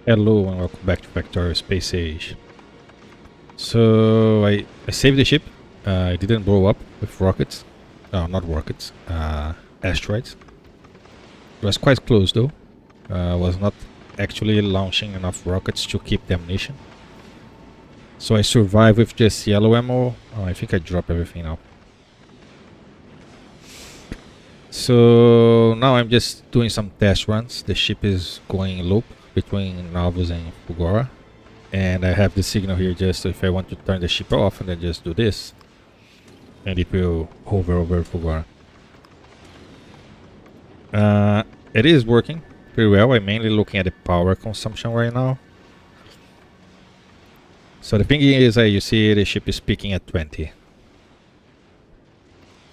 Hello and welcome back to Factorio Space Age. So I saved the ship. It didn't blow up with rockets. No, not rockets. Asteroids. It was quite close though. Was not actually launching enough rockets to keep the ammunition. So I survived with just yellow ammo. Oh, I think I dropped everything now. So now I'm just doing some test runs. The ship is going loop between Novus and Fugora. And I have the signal here just if I want to turn the ship off and then just do this. And it will hover over Fugora. It is working pretty well. I'm mainly looking at the power consumption right now. So the thing is, you see the ship is peaking at 20.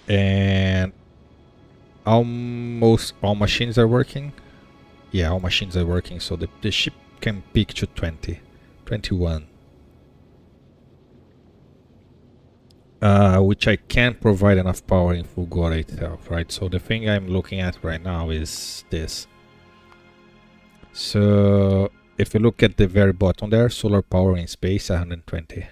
And almost all machines are working. Yeah, all machines are working, so the ship can peak to 20. 21. Which I can't provide enough power in Fulgora itself, right? So the thing I'm looking at right now is this. So if you look at the very bottom there, solar power in space 120.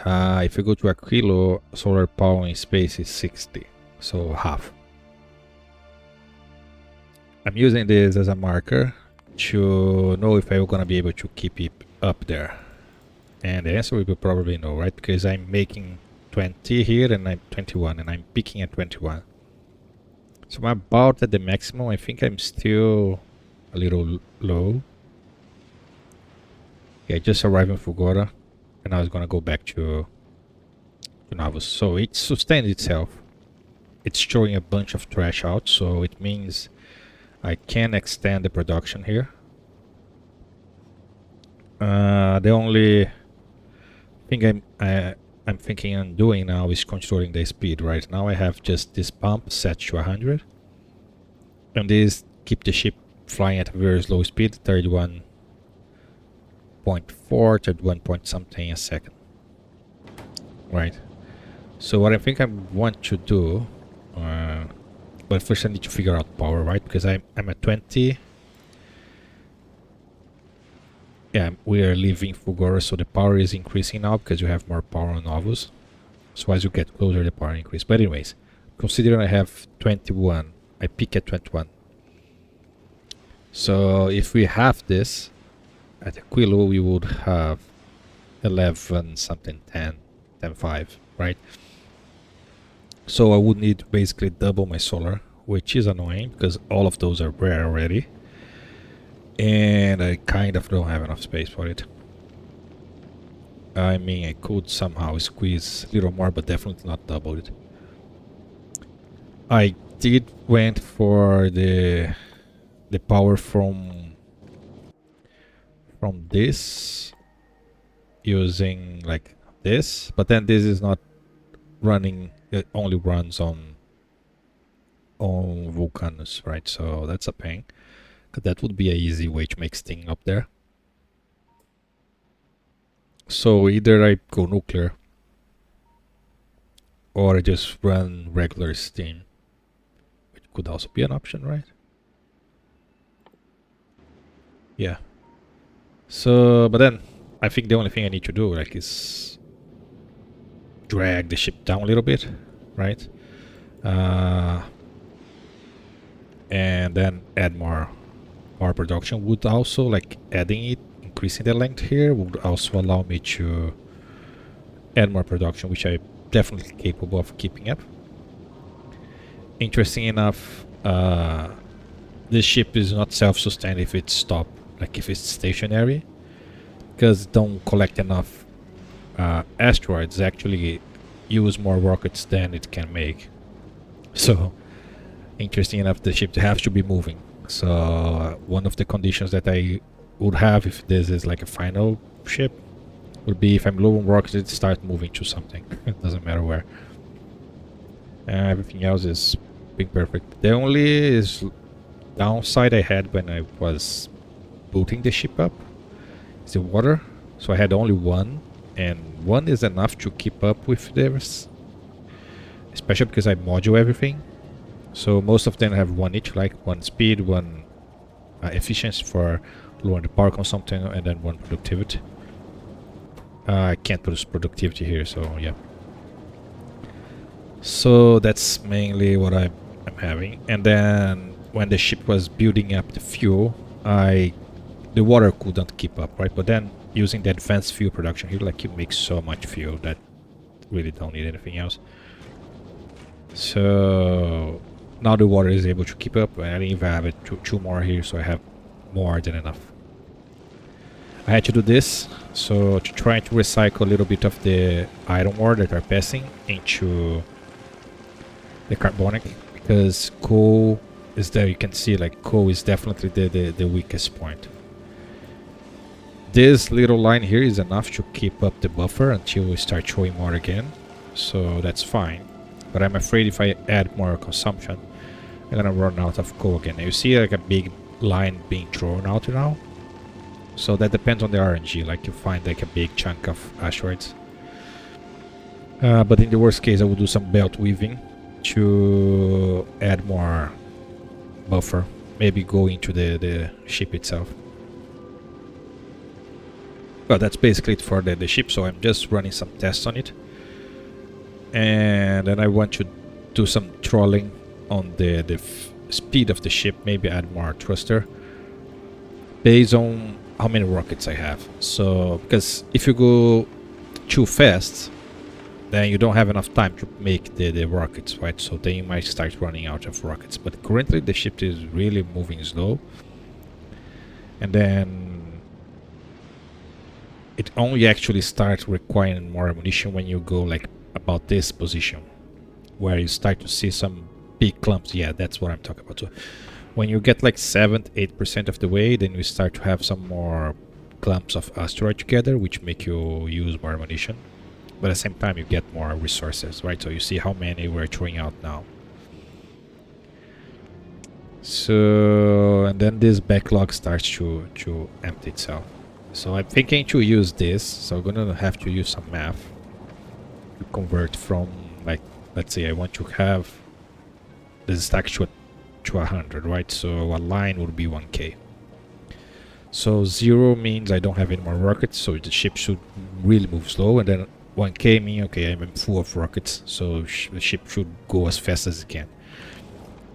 If you go to Aquilo, solar power in space is 60, so half. I'm using this as a marker to know if I'm gonna be able to keep it up there. And the answer will be probably no, right? Because I'm making 20 here and I'm 21 and I'm peaking at 21. So I'm about at the maximum. I think I'm still a little low. Yeah, just arrived in Fugora and I was gonna go back to Novus. So it sustained itself. It's showing a bunch of trash out, so it means I can extend the production here. The only thing I'm thinking on doing now is controlling the speed. Right now I have just this pump set to 100, and this keep the ship flying at a very slow speed, 31.4, 31 point something a second. Right. So what I think I want to do, but first I need to figure out power, right? Because I'm at 20. Yeah, we are leaving Fugora, so the power is increasing now because you have more power on Novus. So as you get closer, the power increase. But anyways, considering I have 21, I peak at 21. So if we have this at Aquilo, we would have 11 something 10, 10.5, right? So I would need basically double my solar, which is annoying because all of those are rare already. And I kind of don't have enough space for it. I mean, I could somehow squeeze a little more, but definitely not double it. I did went for the power from this using like this, but then this is not running. It only runs on Vulcanus, right? So that's a pain. That would be an easy way to make steam up there. So either I go nuclear or I just run regular steam, which could also be an option, right? Yeah. So, but then I think the only thing I need to do like is drag the ship down a little bit, right? And then add more production. Would also, like, adding it, increasing the length here would also allow me to add more production, which I'm definitely capable of keeping up. Interesting enough, this ship is not self-sustained if it's stopped, like if it's stationary, because it don't collect enough asteroids. Actually use more rockets than it can make. So interesting enough, the ship has to be moving. So one of the conditions that I would have if this is like a final ship would be if I'm low on rockets, it start moving to something. It doesn't matter where. Everything else is being perfect. The only downside I had when I was booting the ship up is the water. So I had only one, and one is enough to keep up with this, especially because I module everything. So most of them have one each, like one speed, one efficiency for lower the power consumption, and then one productivity. I can't produce productivity here, so yeah. So that's mainly what I'm having. And then when the ship was building up the fuel, the water couldn't keep up, right? But then using the advanced fuel production here, like, you make so much fuel that really don't need anything else. So now the water is able to keep up, and I even have it two more here, so I have more than enough. I had to do this so to try to recycle a little bit of the iron ore that are passing into the carbonic, because coal is there. You can see, like, coal is definitely the weakest point. This little line here is enough to keep up the buffer until we start showing more again, so that's fine. But I'm afraid if I add more consumption, I'm gonna run out of coal again. You see, like, a big line being thrown out now. So that depends on the RNG, like, you find like a big chunk of asteroids. But in the worst case, I will do some belt weaving to add more buffer. Maybe go into the ship itself. Well, that's basically it for the ship, so I'm just running some tests on it. And then I want to do some trolling on the speed of the ship, maybe add more thruster based on how many rockets I have. So, because if you go too fast, then you don't have enough time to make the rockets, right? So then you might start running out of rockets. But currently the ship is really moving slow. And then it only actually starts requiring more ammunition when you go like about this position, where you start to see some big clumps. Yeah, that's what I'm talking about. So when you get like 7-8% of the way, then you start to have some more clumps of asteroid together, which make you use more ammunition. But at the same time, you get more resources, right? So you see how many we're throwing out now. So, and then this backlog starts to empty itself. So I'm thinking to use this. So I'm gonna have to use some math to convert from, like, let's say I want to have this stack to 100, right? So a line would be 1k. So 0 means I don't have any more rockets, so the ship should really move slow, and then 1k means, okay, I'm full of rockets, so the ship should go as fast as it can.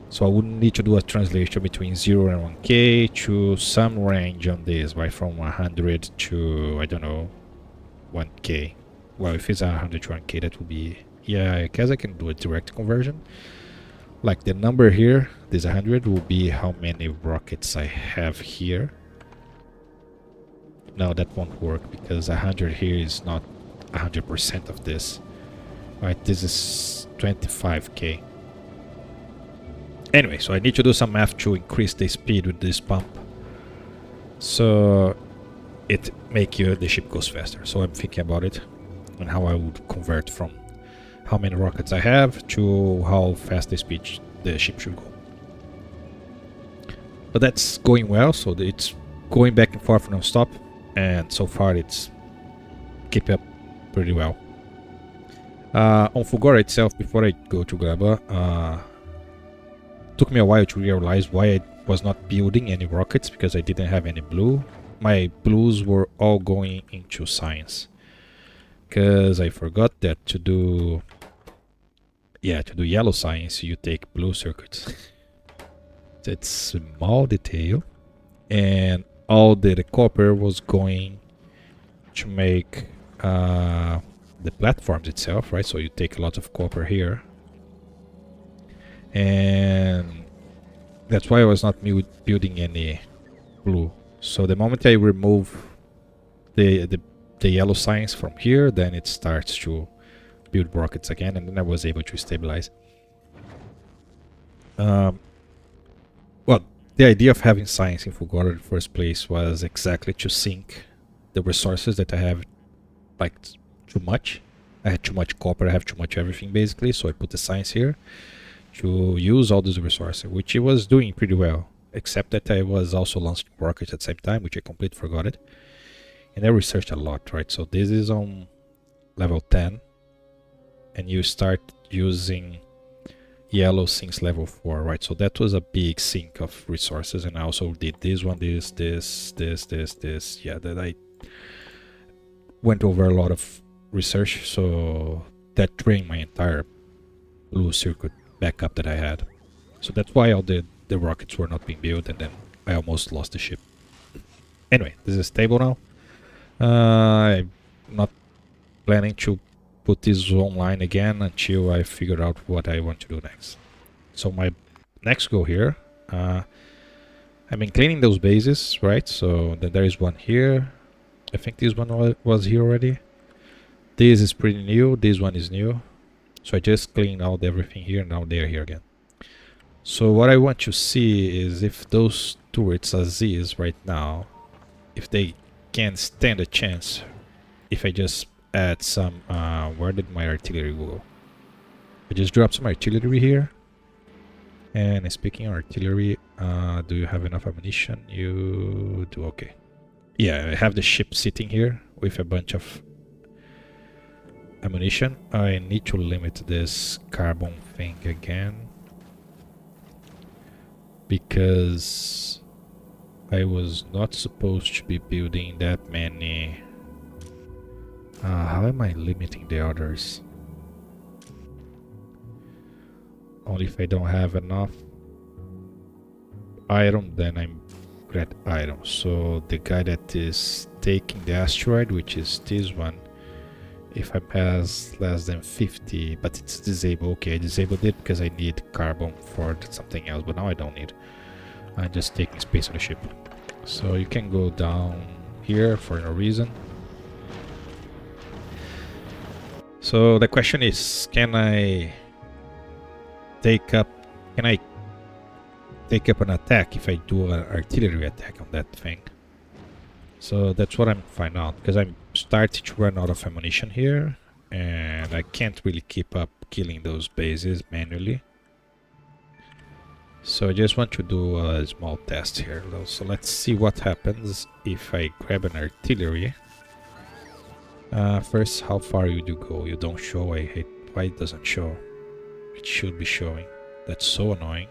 So I would need to do a translation between 0 and 1k to some range on this, right? From 100 to, I don't know, 1k. Well, if it's 100 to 1k, that would be, yeah, I guess I can do a direct conversion. Like the number here, this 100 will be how many rockets I have here. No, that won't work because 100 here is not 100% of this. Right, this is 25k. Anyway, so I need to do some math to increase the speed with this pump, so it make the ship goes faster. So I'm thinking about it and how I would convert from how many rockets I have to how fast the ship should go. But that's going well, so it's going back and forth non-stop, and so far it's keeping up pretty well. On Fulgora itself, before I go to gleba, took me a while to realize why I was not building any rockets, because I didn't have any blue. My blues were all going into science, because I forgot that to do yellow science you take blue circuits. It's small detail, and all the copper was going to make the platforms itself, right? So you take a lot of copper here, and that's why I was not building any blue. So the moment I remove the yellow science from here, then it starts to build rockets again, and then I was able to stabilize. Well, the idea of having science in Fulgora in the first place was exactly to sink the resources that I have, like, too much. I had too much copper, I have too much everything basically, so I put the science here to use all these resources, which it was doing pretty well, except that I was also launching rockets at the same time, which I completely forgot it. And I researched a lot, right? So this is on level 10, and you start using yellow since level 4, right? So that was a big sink of resources, and I also did this one, this. Yeah, that I went over a lot of research, so that drained my entire blue circuit backup that I had. So that's why all the rockets were not being built, and then I almost lost the ship. Anyway, this is stable now. I'm not planning to put this online again until I figure out what I want to do next. So my next goal here, I've been cleaning those bases, right? So then there is one here. I think this one was here already. This is pretty new. This one is new. So I just cleaned out everything here. Now they're here again. So what I want to see is if those turrets as is right now, if they can stand a chance if I just add some... where did my artillery go? I just dropped some artillery here. And speaking of artillery, do you have enough ammunition? You do, okay. Yeah, I have the ship sitting here with a bunch of ammunition. I need to limit this carbon thing again, because I was not supposed to be building that many. How am I limiting the others? Only if I don't have enough iron, then I'm at iron. So the guy that is taking the asteroid, which is this one, if I pass less than 50, but it's disabled. Okay, I disabled it because I need carbon for something else, but now I don't need. I'm just taking space on the ship. So you can go down here for no reason. So the question is, can I take up an attack if I do an artillery attack on that thing? So that's what I'm finding out, because I'm starting to run out of ammunition here, and I can't really keep up killing those bases manually. So I just want to do a small test here. So let's see what happens if I grab an artillery. First, how far would you go? You don't show. I hate why it doesn't show. It should be showing. That's so annoying.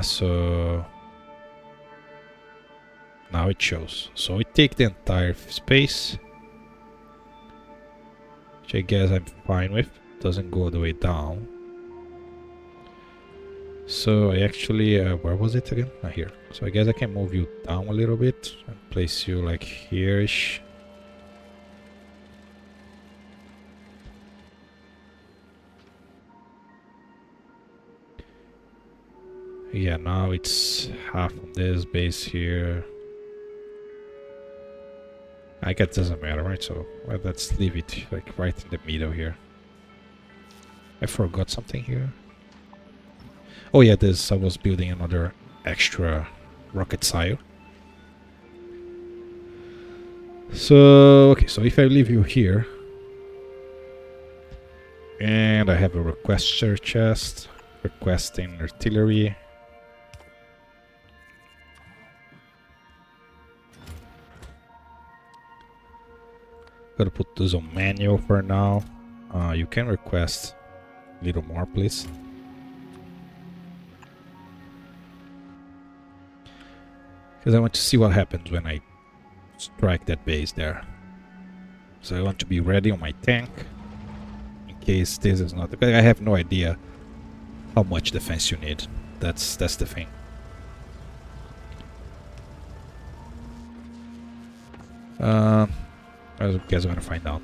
So now it shows. So it takes the entire space, which I guess I'm fine with. Doesn't go all the way down. So I actually, where was it again? Here. So I guess I can move you down a little bit and place you like here-ish. Yeah, now it's half of this base here. I guess it doesn't matter, right? So well, let's leave it like right in the middle here. I forgot something here. Oh yeah, I was building another extra rocket silo. So, okay, so if I leave you here, and I have a requester chest, requesting artillery. Gotta put this on manual for now. You can request a little more, please. Because I want to see what happens when I strike that base there. So I want to be ready on my tank in case this is not. Because I have no idea how much defense you need. That's the thing. I guess I'm gonna find out.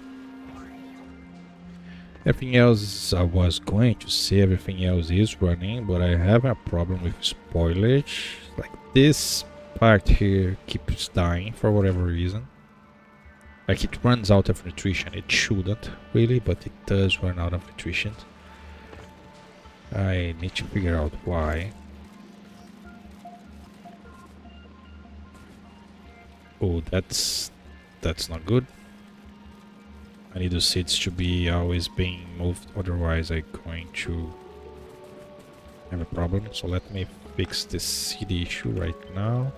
Everything else I was going to say, everything else is running, but I have a problem with spoilage. Like this part here keeps dying for whatever reason. Like it runs out of nutrition. It shouldn't really, but it does run out of nutrition. I need to figure out why. Oh, that's not good. I need the seeds to be always being moved, otherwise I'm going to have a problem. So let me fix this seed issue right now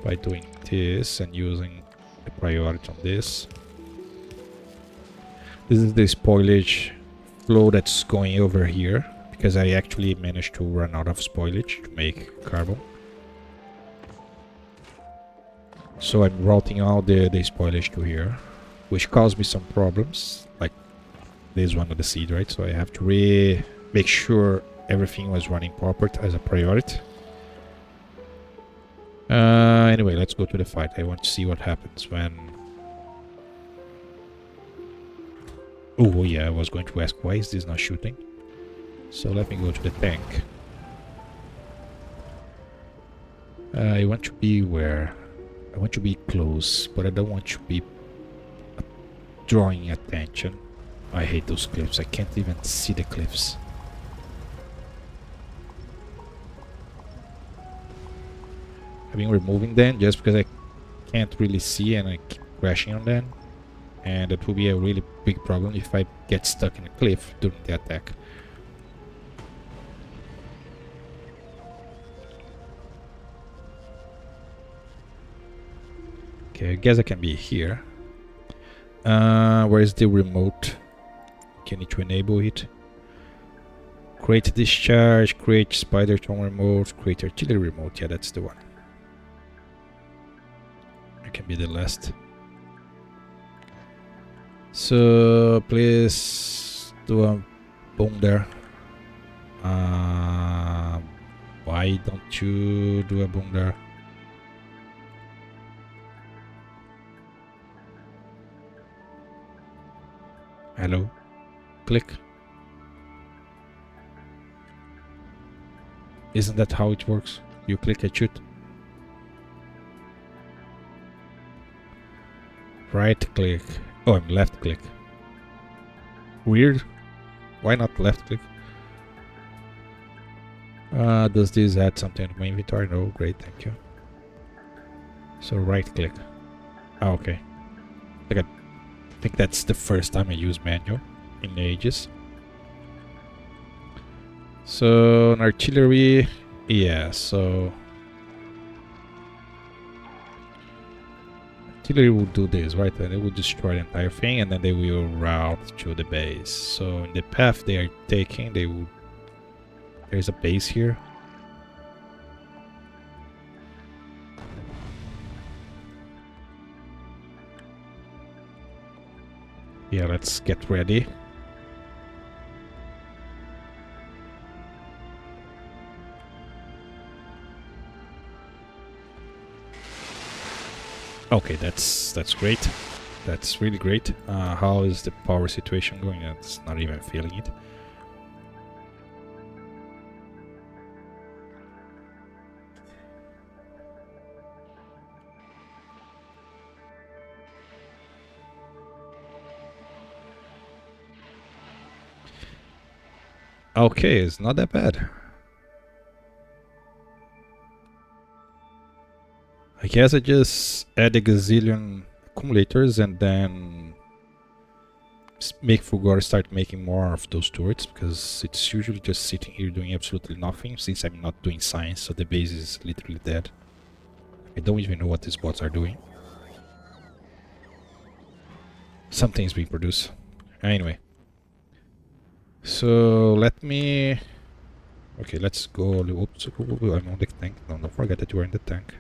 by doing this and using the priority on this. This is the spoilage flow that's going over here, because I actually managed to run out of spoilage to make carbon. So I'm routing all the spoilage to here, which caused me some problems, like this one of the seed, right? So I have to make sure everything was running proper as a priority. Anyway, let's go to the fight. I want to see what happens when... Oh yeah, I was going to ask why is this not shooting. So let me go to the tank. I want to be where? I want to be close, but I don't want to be drawing attention. I hate those cliffs. I can't even see the cliffs. I've been removing them just because I can't really see and I keep crashing on them. And it will be a really big problem if I get stuck in a cliff during the attack. Okay, I guess I can be here. Where is the remote? Okay, I need to enable it. Create discharge, create spider tone remote, create artillery remote. Yeah, that's the one. I can be the last. So please do a boom there. Why don't you do a boom there? Hello? Click. Isn't that how it works? You click and shoot. Right click. Oh, I'm left click. Weird. Why not left click? Does this add something to my inventory? No, great, thank you. So right click. Ah, okay. I think that's the first time I use manual in ages. So an artillery, yeah. So artillery will do this, right? And it will destroy the entire thing, and then they will route to the base. So in the path they are taking, they will. There's a base here. Yeah, let's get ready. Okay, that's great. That's really great. How is the power situation going? It's not even feeling it. Okay, it's not that bad. I guess I just add a gazillion accumulators and then make Fulgor start making more of those turrets, because it's usually just sitting here doing absolutely nothing since I'm not doing science, so the base is literally dead. I don't even know what these bots are doing. Something's being produced. Anyway. So let me... Okay, let's go. Oops, I'm on the tank. No, don't forget that you are in the tank.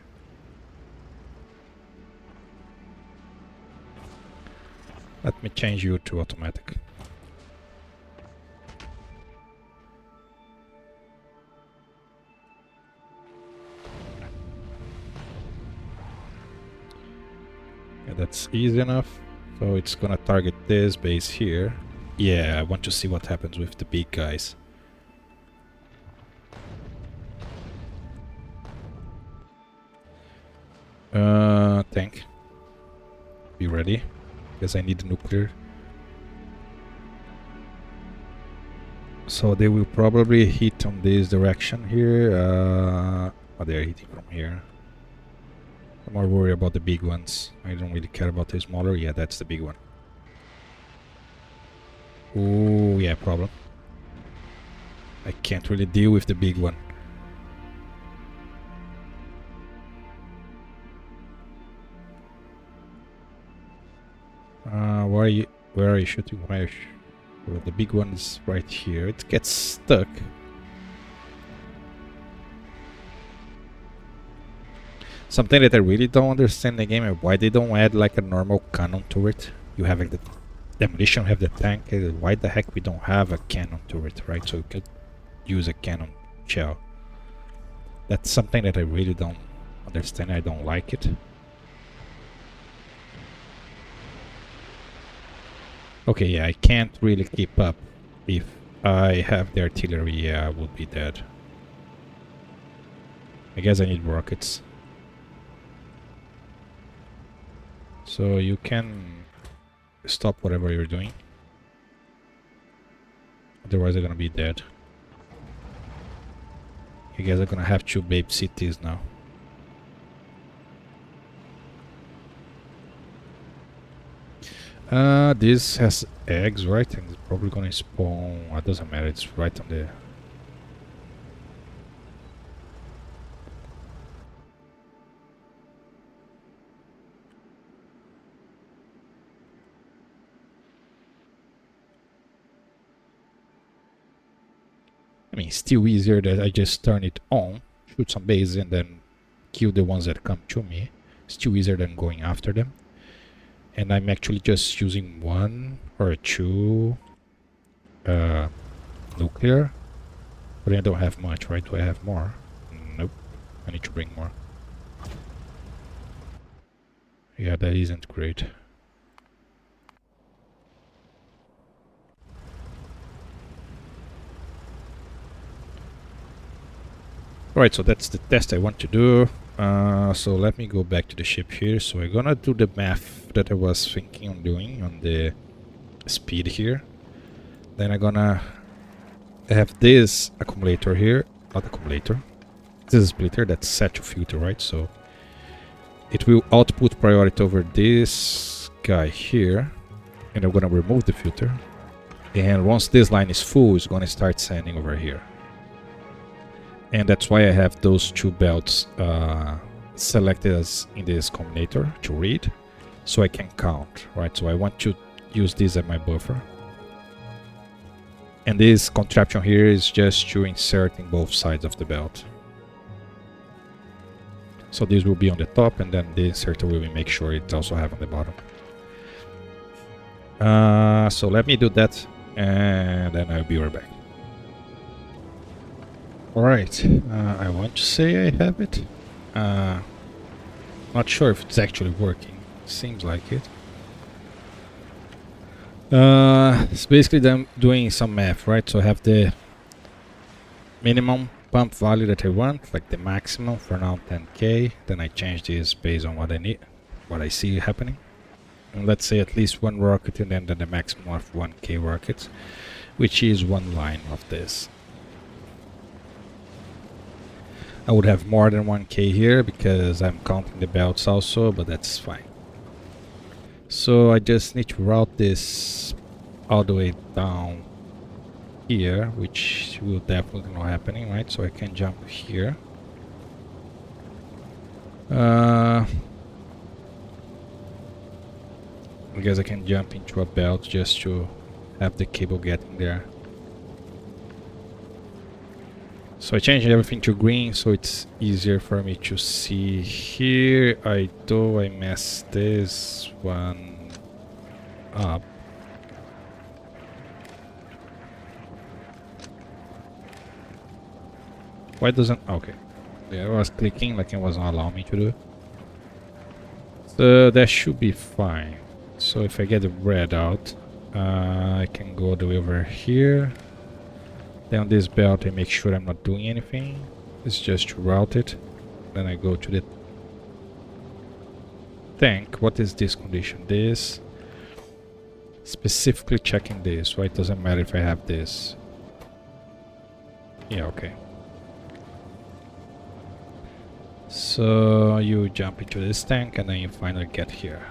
Let me change you to automatic. Yeah, that's easy enough. So it's gonna target this base here. Yeah, I want to see what happens with the big guys. Tank. Be ready. Because I need nuclear. So they will probably hit on this direction here. Oh, they're hitting from here. I'm more worried about the big ones. I don't really care about the smaller. Yeah, that's the big one. Oh, yeah, problem. I can't really deal with the big one. Where are you shooting? So the big one is right here. It gets stuck. Something that I really don't understand in the game is why they don't add like a normal cannon turret. You have like the ammunition, have the tank. Why the heck we don't have a cannon turret, right? So you could use a cannon shell. That's something that I really don't understand. I don't like it. Okay, yeah, I can't really keep up. If I have the artillery, yeah, I would be dead. I guess I need rockets. So you can stop whatever you're doing. Otherwise I'm gonna be dead. You guys are gonna have to babysit these now. This has eggs, right? And it's probably gonna spawn. It doesn't matter, it's right on the... I mean, still easier that I just turn it on, shoot some bases and then kill the ones that come to me. Still easier than going after them. And I'm actually just using one or two nuclear. But I don't have much, right? Do I have more? Nope. I need to bring more. Yeah, that isn't great. Alright, so that's the test I want to do. So let me go back to the ship here. So I'm gonna do the math that I was thinking on doing on the speed here. Then I'm gonna have this accumulator here, not accumulator. This is splitter that's set to filter, right? So it will output priority over this guy here. And I'm gonna remove the filter. And once this line is full, it's gonna start sending over here. And that's why I have those two belts selected as in this combinator to read, so I can count, right? So I want to use this as my buffer. And this contraption here is just to insert in both sides of the belt. So this will be on the top, and then the inserter will make sure it also have on the bottom. So let me do that, and then I'll be right back. Alright, I want to say I have it. Not sure if it's actually working. Seems like it. It's basically them doing some math, right? So I have the minimum pump value that I want, like the maximum, for now 10k. Then I change this based on what I need, what I see happening. And let's say at least one rocket, and then the maximum of 1k rockets, which is one line of this. I would have more than 1k here because I'm counting the belts also, but that's fine. So I just need to route this all the way down here, which will definitely not happening, right? So I can jump here. I guess I can jump into a belt just to have the cable getting there. So I changed everything to green so it's easier for me to see here. I messed this one up. Why doesn't... okay. Yeah, I was clicking like it wasn't allowing me to do. So that should be fine. So if I get the red out, I can go all the way over here. Then on this belt I make sure I'm not doing anything. It's just to route it. Then I go to the tank. What is this condition? This. Specifically checking this, right? Doesn't matter if I have this. Yeah, okay. So you jump into this tank and then you finally get here.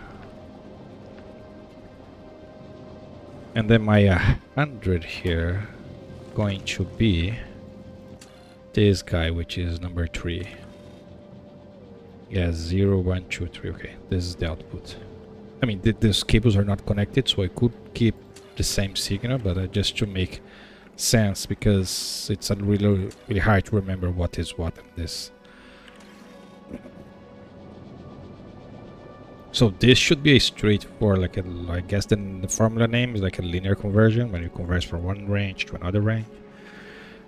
And then my 100 here going to be this guy, which is number 3. Yeah, 0, 1, 2, 3. Okay, this is the output. I mean, these cables are not connected, so I could keep the same signal, but just to make sense, because it's really hard to remember what is what in this. So this should be a straightforward, like I guess the formula name is like a linear conversion, when you convert from one range to another range.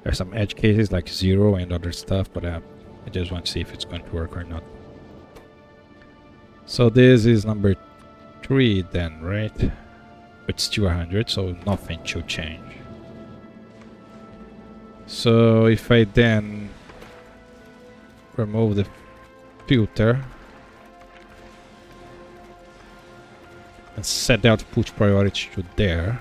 There's some edge cases like 0 and other stuff, but I just want to see if it's going to work or not. So this is number 3 then, right? It's still 100, so nothing should change. So if I then remove the filter and set the output priority to there.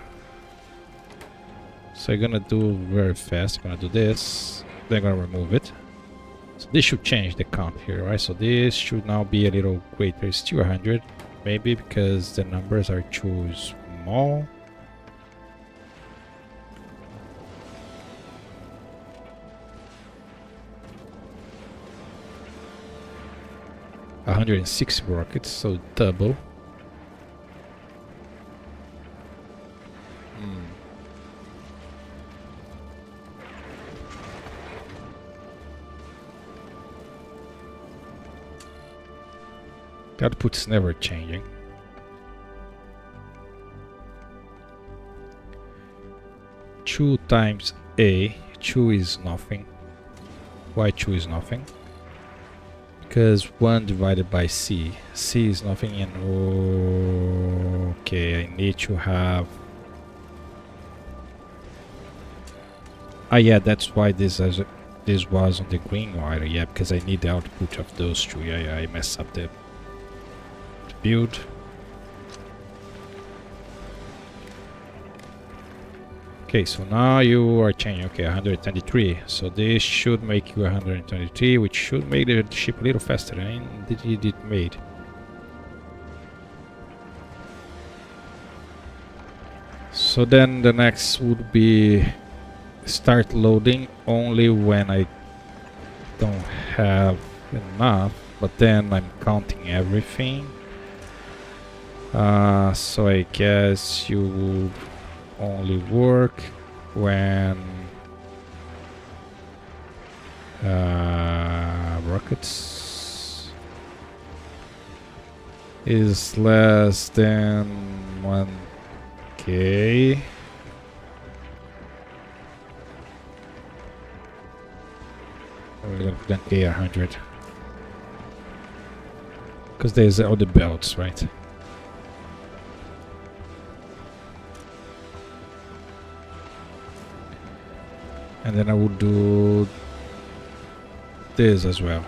So I'm gonna do very fast. I'm gonna do this, then I'm gonna remove it. So this should change the count here, right? So this should now be a little greater. It's still 100, maybe because the numbers are too small. $106 rockets, so double. The output is never changing. Two times A. 2 is nothing. Why 2 is nothing? Because 1 divided by C. C is nothing, and okay, I need to have... Ah yeah, that's why this was on the green wire, yeah, because I need the output of those two. Yeah, I messed up the build. Okay, so now you are changing. Okay, 123. So this should make you 123, which should make the ship a little faster than it made. So then the next would be start loading only when I don't have enough, but then I'm counting everything. So I guess you would only work when rockets is less than 1K. We're gonna put an K 100 because there's all the belts, right? And then I would do this as well.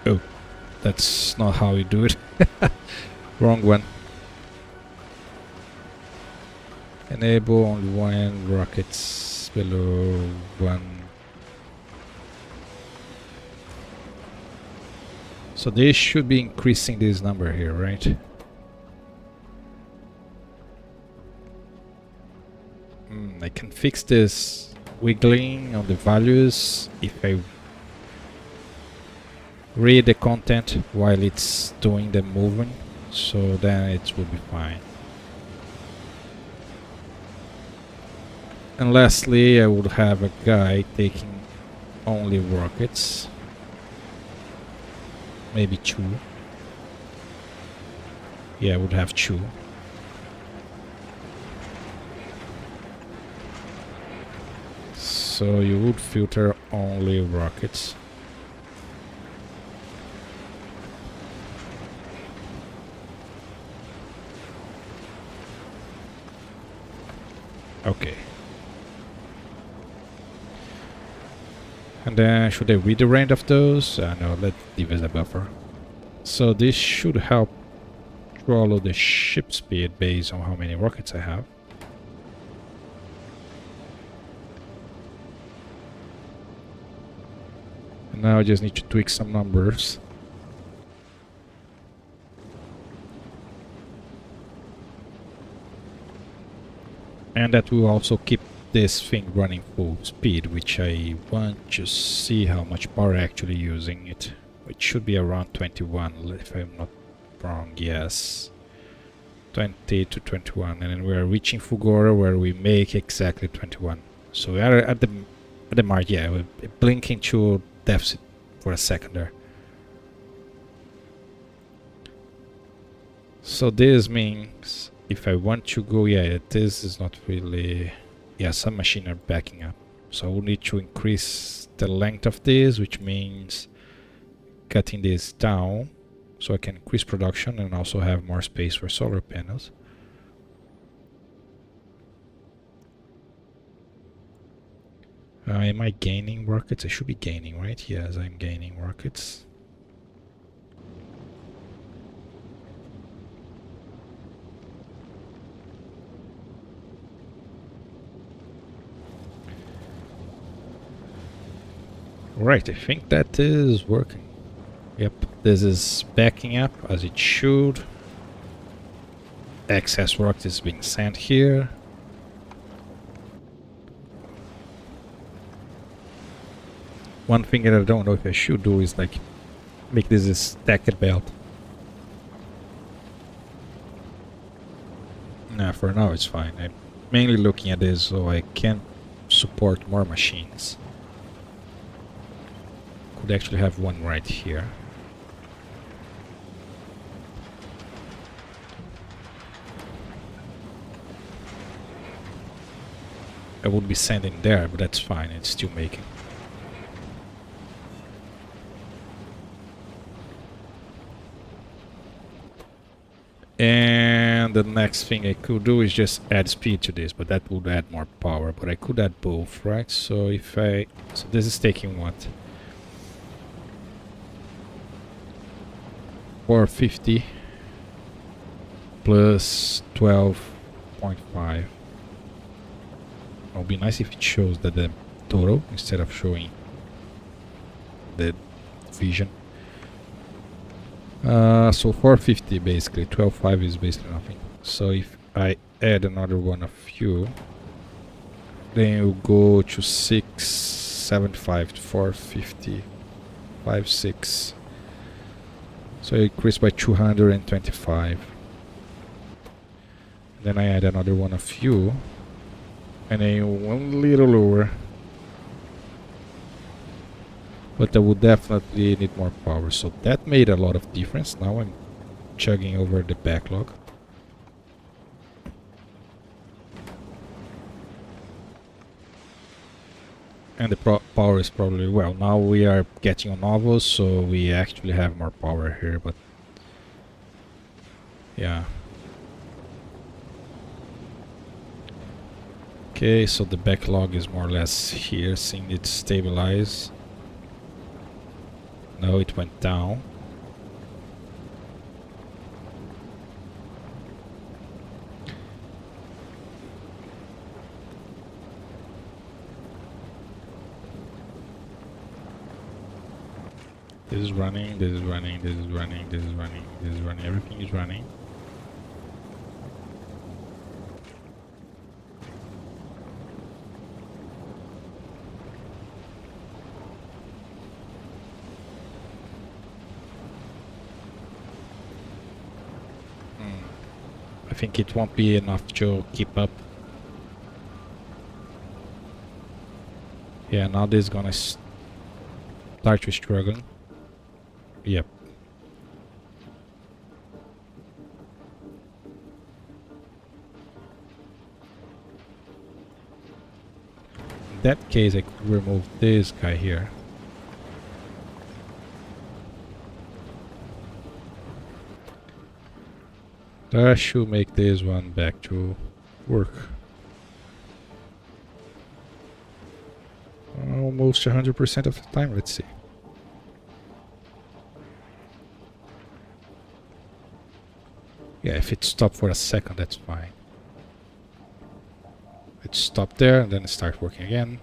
Oh, that's not how you do it. Wrong one. Enable only one rockets below 1. So they should be increasing this number here, right? I can fix this wiggling on the values if I read the content while it's doing the moving, so then it will be fine. And lastly, I would have a guy taking only rockets, maybe 2. Yeah, I would have 2. So you would filter only rockets. Okay. And then should I read the range of those? No, let's leave as a buffer. So this should help follow the ship speed based on how many rockets I have. Now I just need to tweak some numbers. And that will also keep this thing running full speed, which I want to see how much power actually using it. It should be around 21, if I'm not wrong, yes. 20 to 21, and then we are reaching Fugoro where we make exactly 21. So we are at the mark. Yeah, we're blinking to deficit for a second there. So this means if I want to go, yeah, this is not really, yeah, some machines are backing up. So I will need to increase the length of this, which means cutting this down so I can increase production and also have more space for solar panels. Am I gaining rockets? I should be gaining, right? Yes, I'm gaining rockets. Right, I think that is working. Yep, this is backing up as it should. Excess rock is being sent here. One thing that I don't know if I should do is like make this a stacked belt. Nah, for now it's fine. I'm mainly looking at this so I can support more machines. Could actually have one right here. I would be sending there, but that's fine, it's still making. And the next thing I could do is just add speed to this, but that would add more power. But I could add both, right? So if I... So this is taking what? 450 plus 12.5. It would be nice if it shows that the total instead of showing the vision. So 450 basically, 12.5 is basically nothing. So if I add another one of you, then you go to 675 to 450, 56. So I increase by 225. Then I add another one of you, and then one little lower. But I would definitely need more power, so that made a lot of difference. Now I'm chugging over the backlog. And the power is probably, well, now we are getting on novels, so we actually have more power here, but yeah. Okay, so the backlog is more or less here, seeing it stabilize. No, it went down. This is running, this is running, this is running, this is running, this is running, everything is running. I think it won't be enough to keep up. Yeah, now this is gonna start to struggle. Yep. In that case, I could remove this guy here. That should make this one back to work. Almost 100% of the time, let's see. Yeah, if it stopped for a second, that's fine. It stopped there and then it starts working again.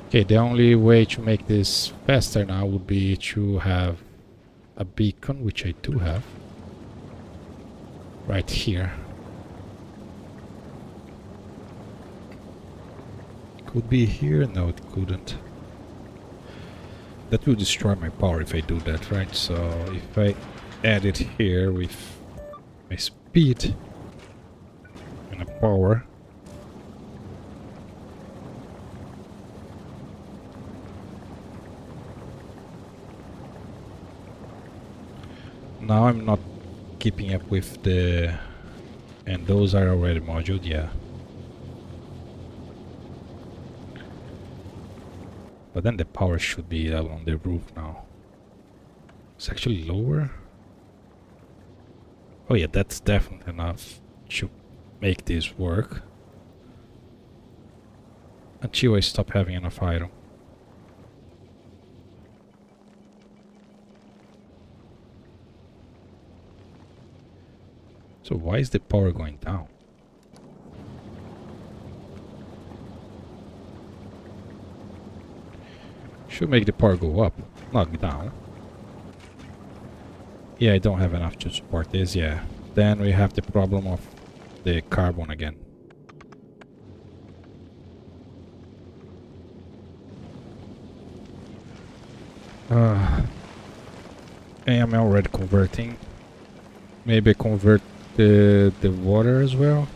Okay, the only way to make this faster now would be to have a beacon, which I do have, right here. Could be here? No, it couldn't. That will destroy my power if I do that, right? So if I add it here with my speed and a power, now I'm not keeping up with the... And those are already moduled, yeah. But then the power should be along the roof now. It's actually lower. Oh yeah, that's definitely enough to make this work. Until I stop having enough iron. So why is the power going down? Should make the power go up, not down. Yeah, I don't have enough to support this, yeah. Then we have the problem of the carbon again. I am already converting. Maybe convert the water as well.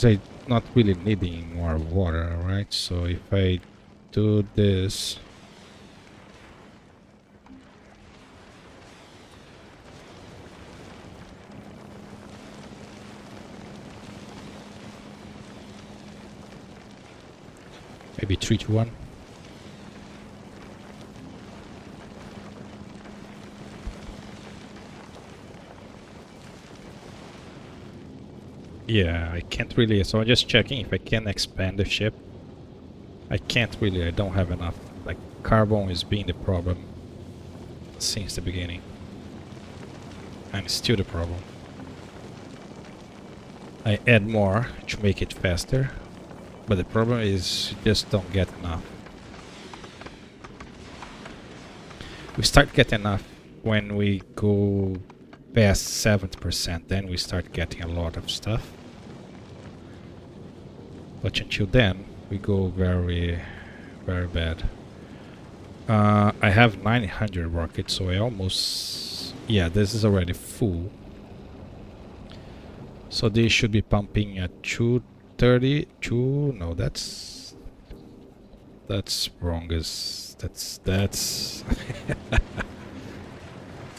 I'm not really needing more water, right? So if I do this, maybe 3 to 1. Yeah, I can't really, so I'm just checking if I can expand the ship. I can't really, I don't have enough. Like, carbon is being the problem since the beginning. And it's still the problem. I add more to make it faster, but the problem is you just don't get enough. We start getting enough when we go past 70%, then we start getting a lot of stuff. But until then, we go very, very bad. I have 900 rockets, so I almost... Yeah, this is already full. So they should be pumping at 232. No, that's wrong. That's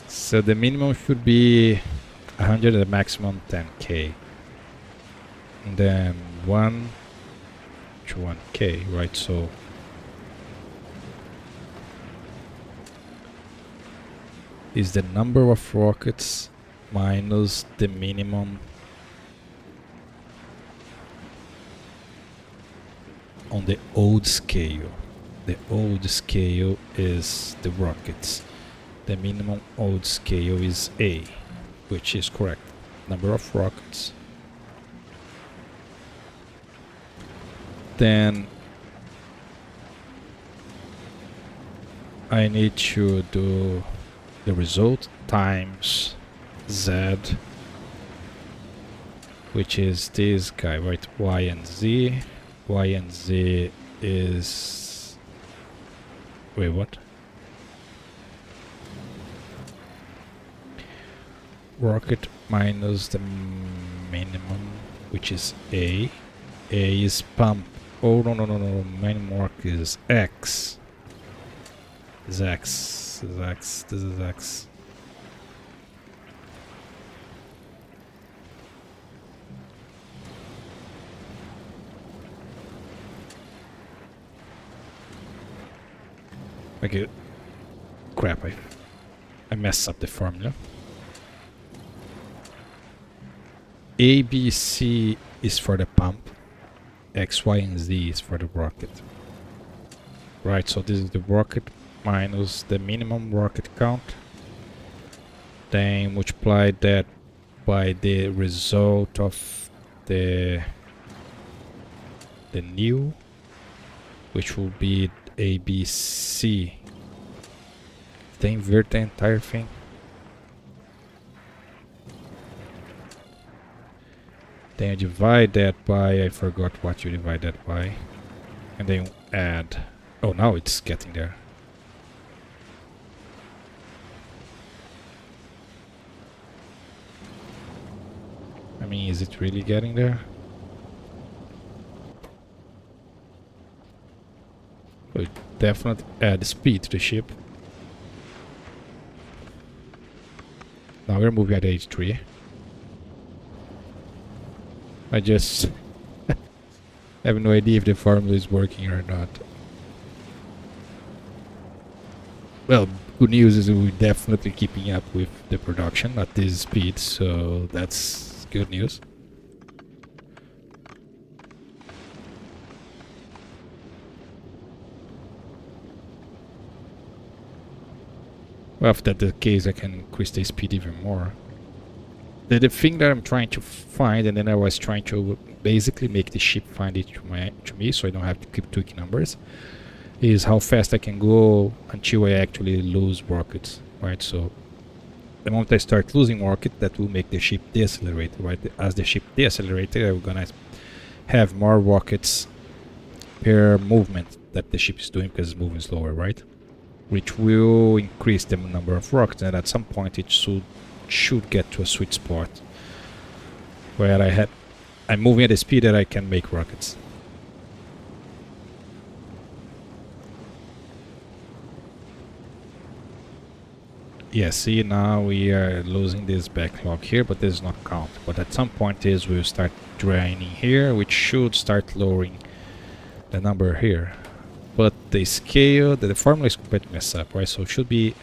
So the minimum should be 100, the maximum 10k. And then 1 to 1k, right? So is the number of rockets minus the minimum on the old scale. The old scale is the rockets. The minimum old scale is A, which is correct. Number of rockets. Then I need to do the result times Z, which is this guy, right? Y and Z. Y and Z is... Wait, what? Rocket minus the minimum, which is A. A is pump. Oh, no. Minimum work is X. Is X. This is X. This is X. Okay. Crap, I messed up the formula. A, B, C is for the pump. X, Y, and Z is for the rocket. Right, so this is the rocket minus the minimum rocket count. Then multiply that by the result of the new, which will be A, B, C. Then invert the entire thing. Then you divide that by, I forgot what you divide that by. And then you add, oh, now it's getting there. I mean, is it really getting there? Oh, it definitely add speed to the ship. Now we're moving at H3. I just have no idea if the formula is working or not. Well, good news is we're definitely keeping up with the production at this speed, so that's good news. Well, if that's the case, I can increase the speed even more. The thing that I'm trying to find, and then I was trying to basically make the ship find it to me, so I don't have to keep tweaking numbers, is how fast I can go until I actually lose rockets, right? So the moment I start losing rocket, that will make the ship decelerate, right? As the ship decelerates, I'm gonna have more rockets per movement that the ship is doing because it's moving slower, right? Which will increase the number of rockets, and at some point it should get to a sweet spot where I'm moving at a speed that I can make rockets. Yeah, see, now we are losing this backlog here, but this is not count. But at some point we'll start draining here, which should start lowering the number here. But the scale, the formula is completely messed up, right? So it should be,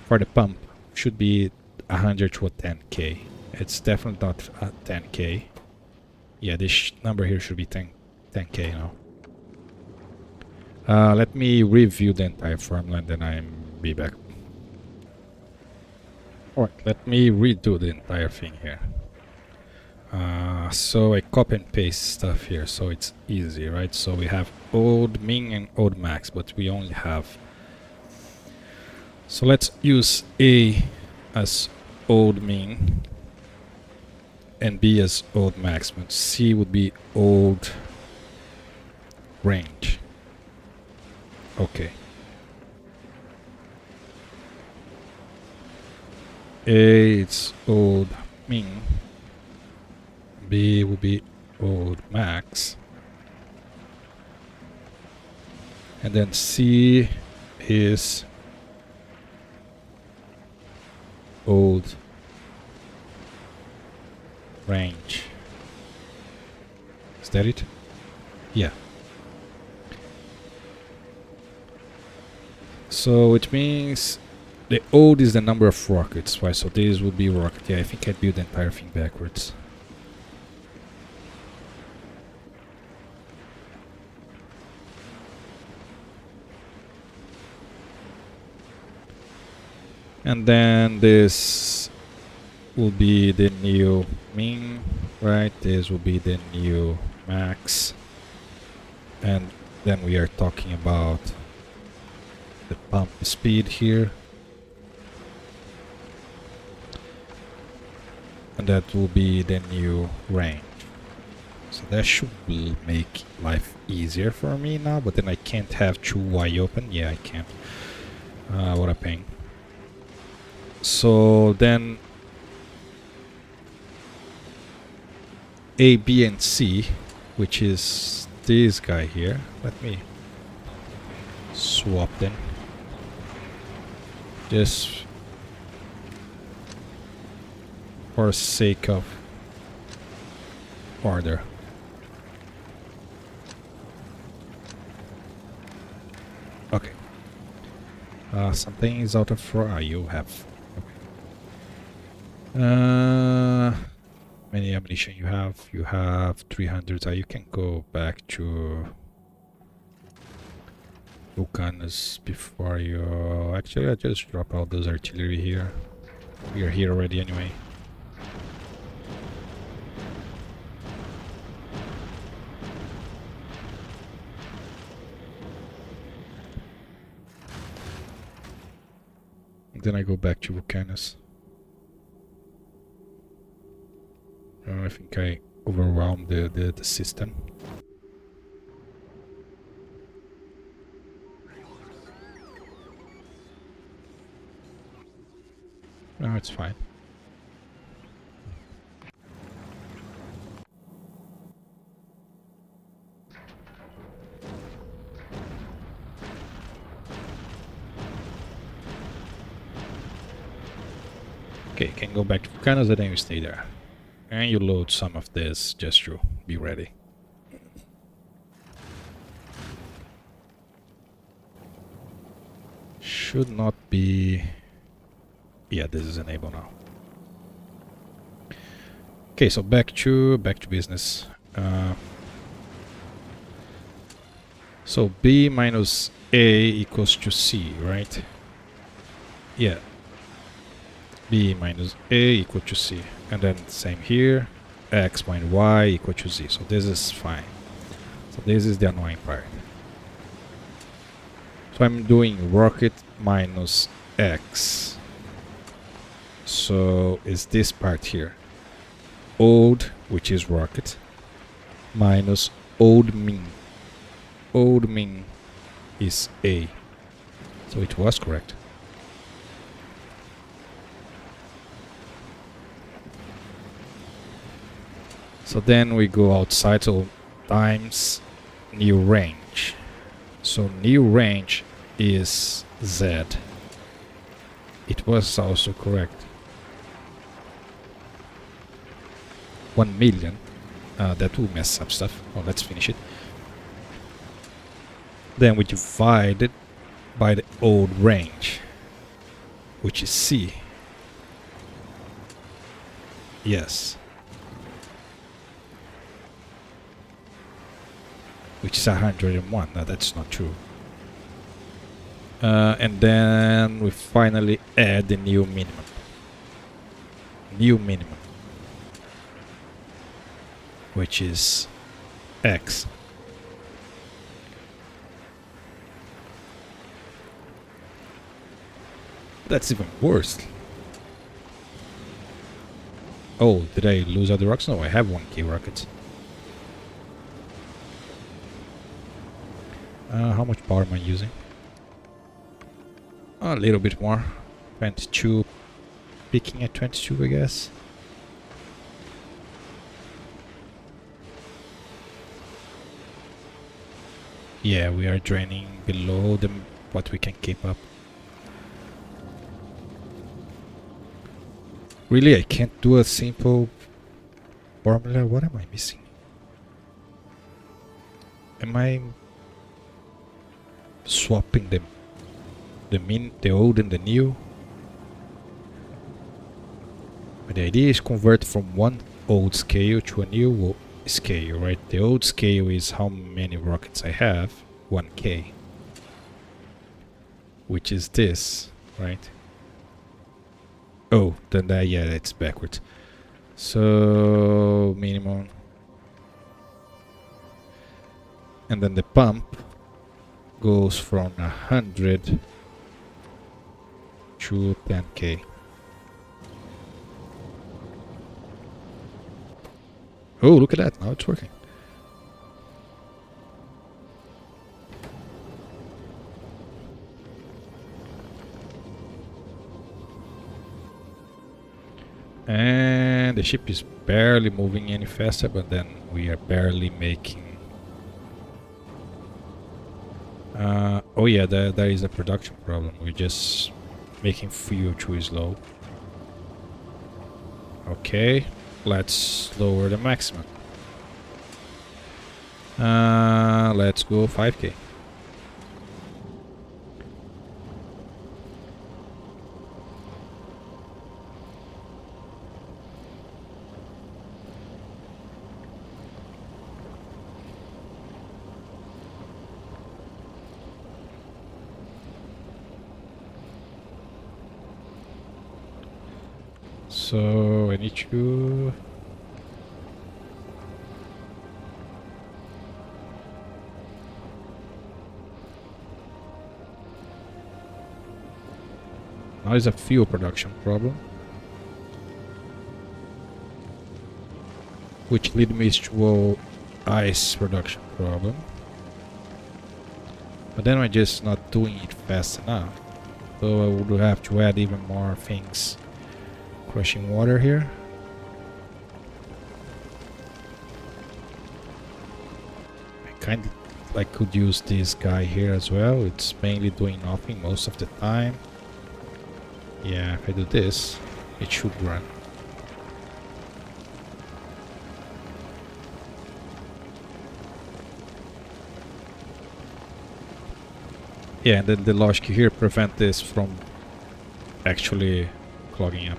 for the pump, should be 100 to a 10k. It's definitely not a 10k. Yeah, this number here should be 10k now. Let me review the entire formula and then I'll be back. Alright, let me redo the entire thing here. So I copy and paste stuff here, so it's easy, right? So we have old min and old max, but we only have. So let's use A as old min and B as old max, but C would be old range. Okay. A it's old min. B will be old max. And then C is old range. Is that it? Yeah. So it means the old is the number of rockets, right? So this would be rocket. Yeah, I think I built the entire thing backwards. And then this will be the new min, right? This will be the new max. And then we are talking about the pump speed here. And that will be the new range. So that should make life easier for me now, but then I can't have two Y open. Yeah, I can't. What a pain. So then A, B, and C, which is this guy here. Let me swap them. Just for sake of order. Okay. Something is out of fry. You have. Many ammunition you have? You have 300. You can go back to Vulcanus before you. Actually, I just drop out those artillery here. We are here already anyway. And then I go back to Vulcanus. I think I overwhelmed the system. No, it's fine. Okay, can go back to Vulcanos and then you stay there. And you load some of this just to be ready. Should not be... Yeah, this is enabled now. Okay, so back to business. So B minus A equals to C, right? Yeah. B minus A equal to C. And then same here. X minus Y equal to Z. So this is fine. So this is the annoying part. So I'm doing rocket minus X. So is this part here. Old, which is rocket, minus old min. Old min is A. So it was correct. So then we go outside, so times new range. So new range is Z. It was also correct. 1 million. That will mess up stuff. Oh, let's finish it. Then we divide it by the old range, which is C. Yes. Which is 101. No, that's not true. And then we finally add the new minimum. New minimum. Which is X. That's even worse. Oh, did I lose other rockets? No, I have 1K rockets. How much power am I using? A little bit more. 22. Peaking at 22, I guess. Yeah, we are draining below what we can keep up. Really, I can't do a simple formula? What am I missing? Am I swapping the old and the new? But the idea is convert from one old scale to a new scale, right? The old scale is how many rockets I have, 1K. Which is this, right? Oh, then that, yeah, it's backwards. So, minimum. And then the pump goes from 100 to 10K. Oh, look at that, now it's working. And the ship is barely moving any faster, but then we are barely making... oh yeah, there is a production problem. We're just making fuel too slow. Okay, let's lower the maximum. Let's go 5K. So I need to... Now is a fuel production problem. which lead me to ice production problem. But then I'm just not doing it fast enough. So I would have to add even more things. Crushing water here. I kind of like could use this guy here as well. It's mainly doing nothing most of the time. Yeah, if I do this, it should run. Yeah, and then the logic here prevent this from actually clogging up.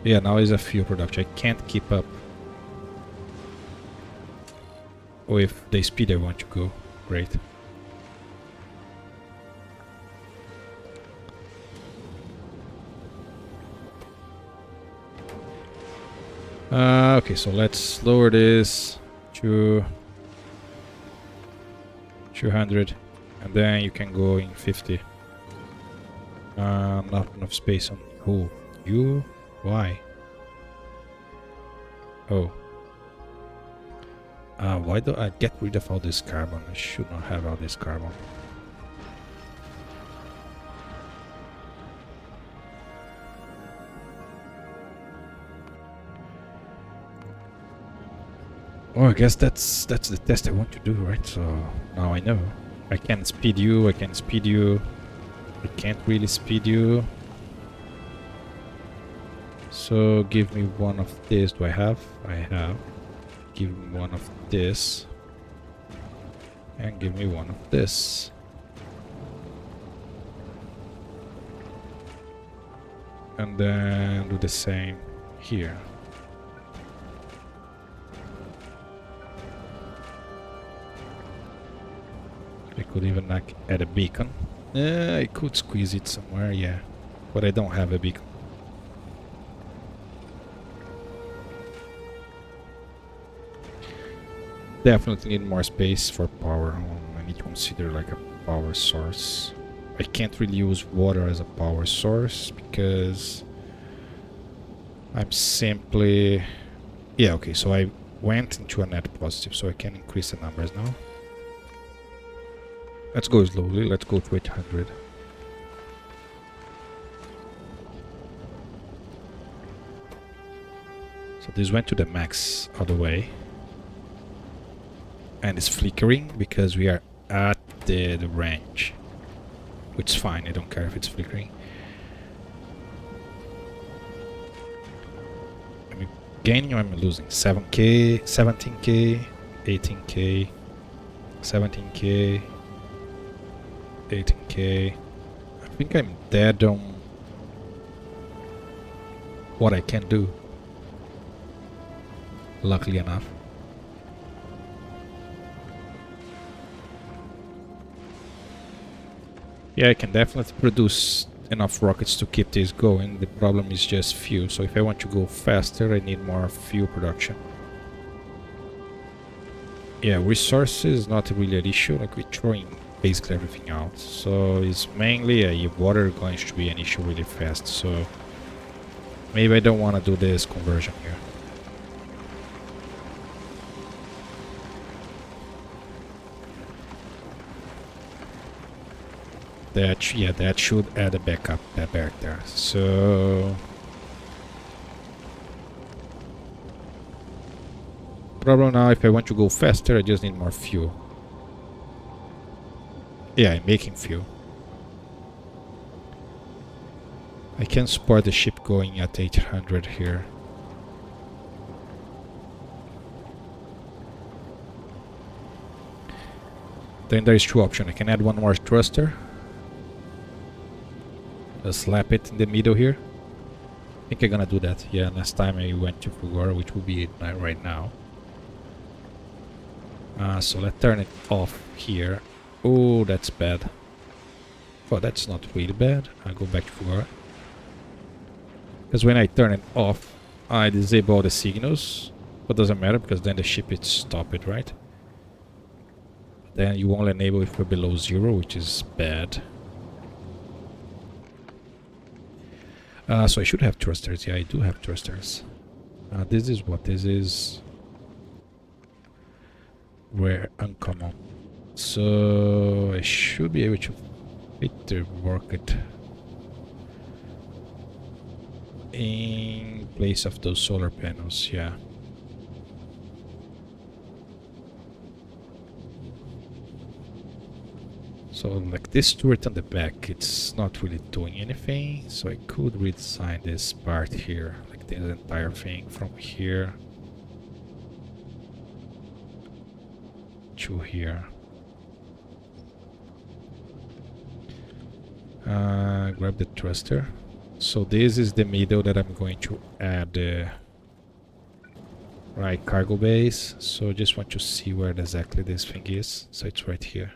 Yeah, now is a fuel production. I can't keep up with the speed I want to go. Great. Okay, so let's lower this to 200, and then you can go in 50. Not enough space on who? You? Why? Oh. Why do I get rid of all this carbon? I should not have all this carbon. Oh, I guess that's the test I want to do, right? So now I know. I can speed you, I can speed you. I can't really speed you. So give me one of this. Do I have? I have. Give me one of this. And give me one of this. And then do the same here. I could even like add a beacon. I could squeeze it somewhere, yeah. But I don't have a beacon. Definitely need more space for power. I need to consider like a power source. I can't really use water as a power source because I'm simply... Yeah, okay, so I went into a net positive, so I can increase the numbers now. Let's go slowly, let's go to 800. So this went to the max all the way. And it's flickering because we are at the range. Which is fine, I don't care if it's flickering. I'm gaining or I'm losing? 7k, 17k, 18k, 17k, 18k. I think I'm dead on what I can do. Luckily enough. Yeah, I can definitely produce enough rockets to keep this going. The problem is just fuel. So if I want to go faster, I need more fuel production. Yeah, resources is not really an issue. Like we're throwing basically everything out. So it's mainly water going to be an issue really fast. So maybe I don't want to do this conversion here. That, yeah, that should add a backup back there. So problem now, if I want to go faster, I just need more fuel. Yeah, I'm making fuel. I can support the ship going at 800 here. Then there is two options. I can add one more thruster. Just slap it in the middle here. I think I'm gonna do that. Yeah, last time I went to Factorio, which will be right now. So let's turn it off here. Oh, that's bad. Oh, that's not really bad. I'll go back to Factorio. Because when I turn it off, I disable the signals. But doesn't matter because then the ship is stopped, right? Then you won't enable if we're below 0, which is bad. So I should have thrusters. Yeah, I do have thrusters. This is what? This is rare, uncommon. So I should be able to fit the rocket in place of those solar panels. Yeah. So like this turret on the back, it's not really doing anything. So I could redesign this part here, like this entire thing from here to here. Grab the thruster. So this is the middle that I'm going to add the right cargo base. So just want to see where exactly this thing is. So it's right here.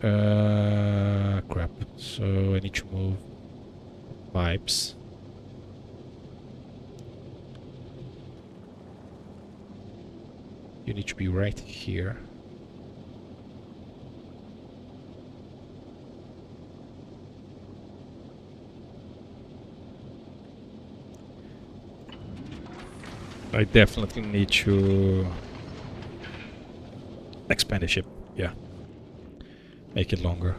Crap. So I need to move pipes. You need to be right here. I definitely need to expand the ship. Yeah. Make it longer.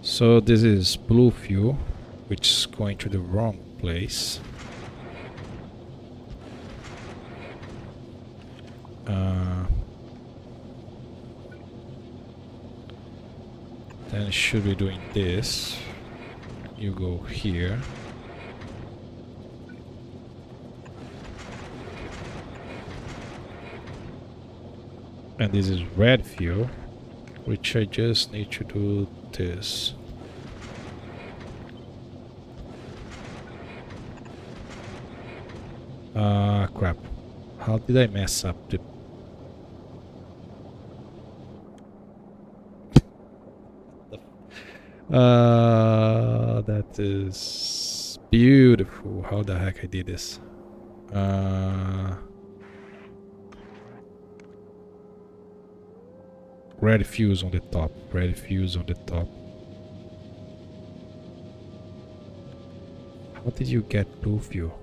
So this is blue fuel, which is going to the wrong place. Then it should be doing this. You go here. And this is red fuel, which I just need to do this. Crap. How did I mess up the... that is beautiful. How the heck I did this? Red fuse on the top. Red fuse on the top. How did you get blue fuel?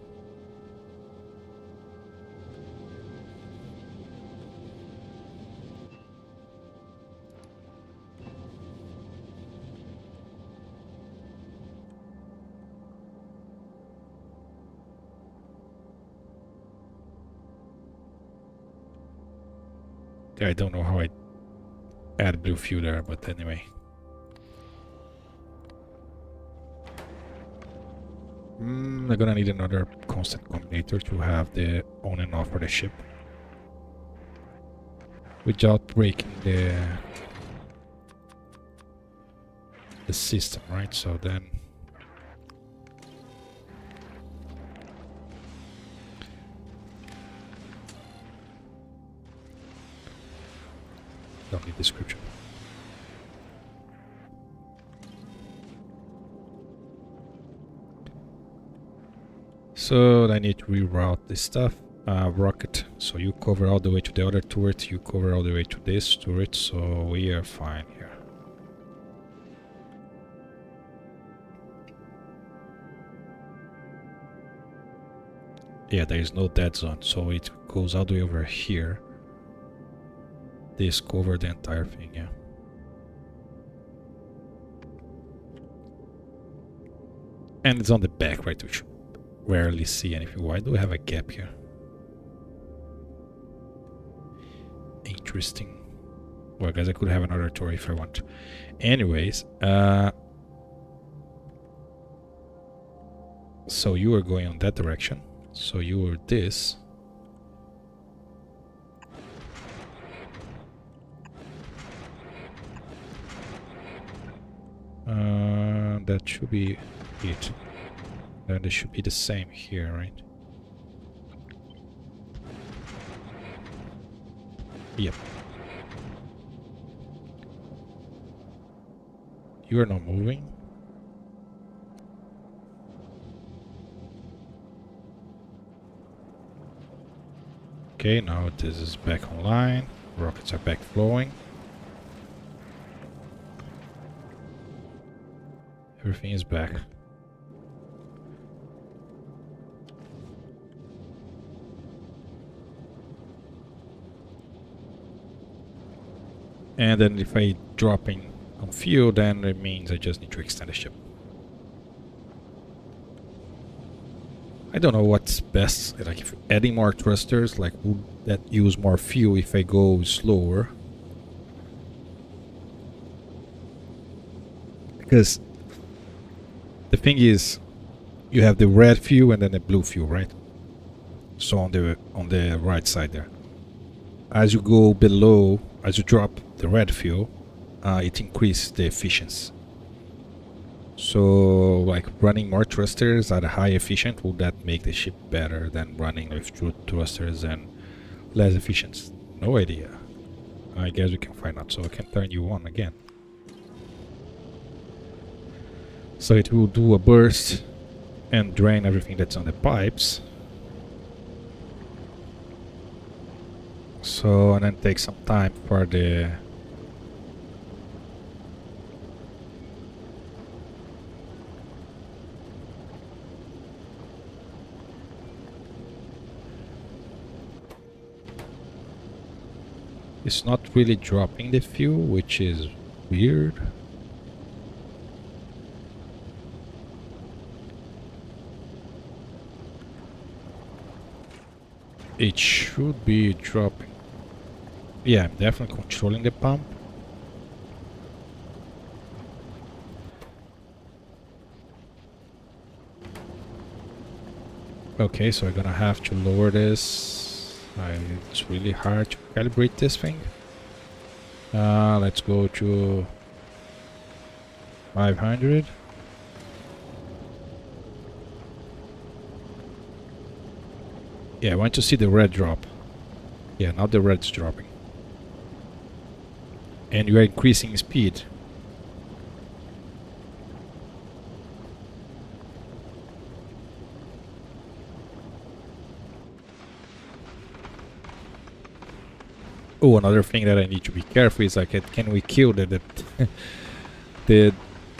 I don't know how I add blue fuel there, but anyway. I'm gonna need another constant combinator to have the on and off for the ship without breaking the system, right? So then don't need description. So I need to reroute this stuff. Rocket. So you cover all the way to the other turret, you cover all the way to this turret, so we are fine here. Yeah, there is no dead zone, so it goes all the way over here. This covered the entire thing, yeah. And it's on the back, right? We should rarely see anything. Why do we have a gap here? Interesting. Well, I guess I could have another turret if I want to. Anyways, so you are going on that direction. So you are this. That should be it. And it should be the same here, right? Yep. You are not moving. Okay, now this is back online. Rockets are back flowing. everything is back. And then if I drop in on fuel, then it means I just need to extend the ship. I don't know what's best, like if adding more thrusters, like would that use more fuel if I go slower? Because the thing is, you have the red fuel and then the blue fuel, right? So on the right side there. As you go below, as you drop the red fuel, it increases the efficiency. So, like running more thrusters at a high efficient, will that make the ship better than running with two thrusters and less efficient? No idea. I guess we can find out. So I can turn you on again. So it will do a burst and drain everything that's on the pipes. So, and then take some time for the it's not really dropping the fuel, which is weird. It should be dropping. Yeah, I'm definitely controlling the pump. Okay, so I'm gonna have to lower this. It's really hard to calibrate this thing. Let's go to 500. Yeah, I want to see the red drop. Yeah, now the red's dropping. And you are increasing speed. Oh, another thing that I need to be careful is like, can we kill the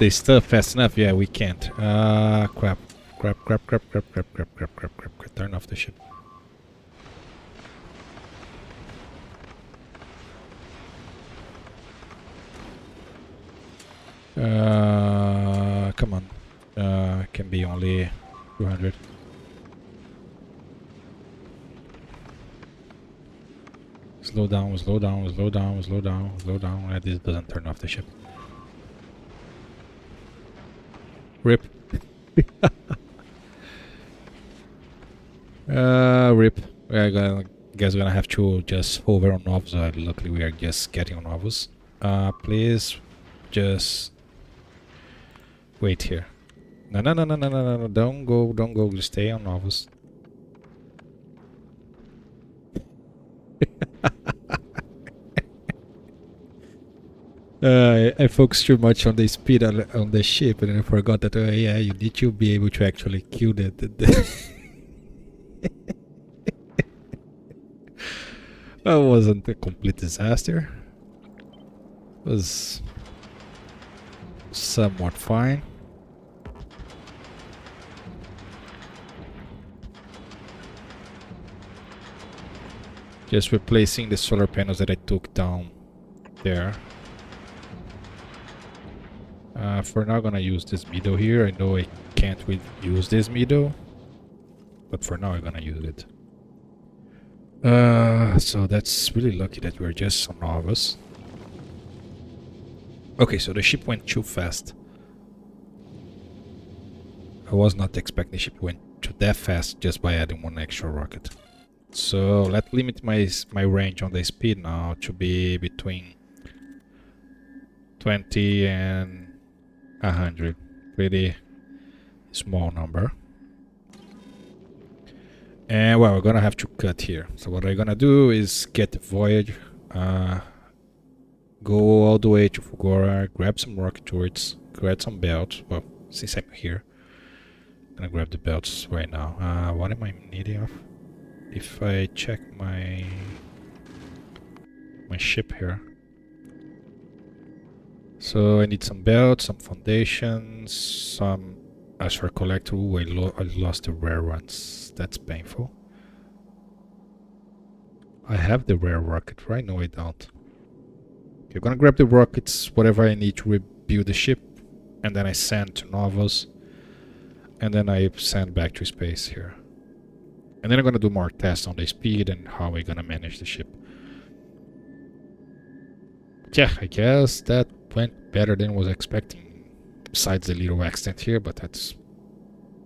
stuff fast enough? Yeah, we can't. Crap. Turn off the ship. Come on. Can be only 200. Slow down. This doesn't turn off the ship. Rip. Rip. Guess we're gonna have to just hover on Novus. Luckily we are just getting on Novus. Please just wait here. No, don't go, just stay on Novus. I focused too much on the speed on the ship, and I forgot that. Yeah, you need to be able to actually kill the That wasn't a complete disaster. It was somewhat fine. Just replacing the solar panels that I took down there. For now, I'm gonna use this middle here. I know I can't use this middle, but for now, I'm gonna use it. So that's really lucky that we're just on Novus. Okay, so the ship went too fast. I was not expecting the ship went to that fast just by adding one extra rocket. So let's limit my range on the speed now to be between 20 and 100. Pretty small number. And well, we're gonna have to cut here. So what I'm gonna do is get the voyage, go all the way to Fugora, grab some rocket turrets, grab some belts. Well, since I'm here, I'm gonna grab the belts right now. What am I needing of? If I check my ship here, So I need some belts, some foundations, some... As for collector, ooh, I lost the rare ones. That's painful. I have the rare rocket, right? No, I don't. Okay, I'm gonna grab the rockets, whatever I need to rebuild the ship, and then I send to Novos, and then I send back to space here. And then I'm gonna do more tests on the speed and how we're gonna manage the ship. Yeah, I guess that went better than I was expecting. Besides the little accident here, but that's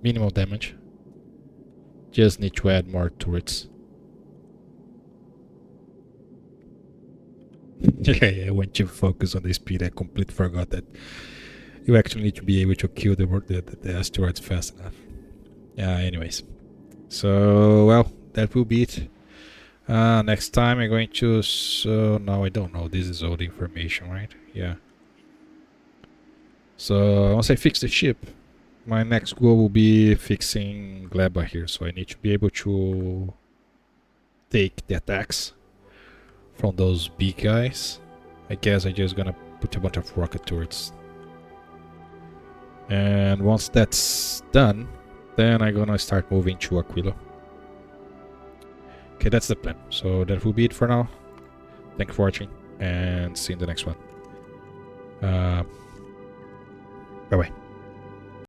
minimal damage. Just need to add more turrets. Yeah, when you focus on the speed, I completely forgot that you actually need to be able to kill the asteroids fast enough. Yeah, anyways. So, well, that will be it. Next time I'm going to... So, no, I don't know. This is all the information, right? Yeah. So, once I fix the ship, my next goal will be fixing gleba here. So I need to be able to take the attacks from those big guys. I guess I'm just gonna put a bunch of rocket turrets. And once that's done, then I'm gonna start moving to Aquilo. Okay, that's the plan. So that will be it for now. Thank you for watching, and see you in the next one. Bye bye.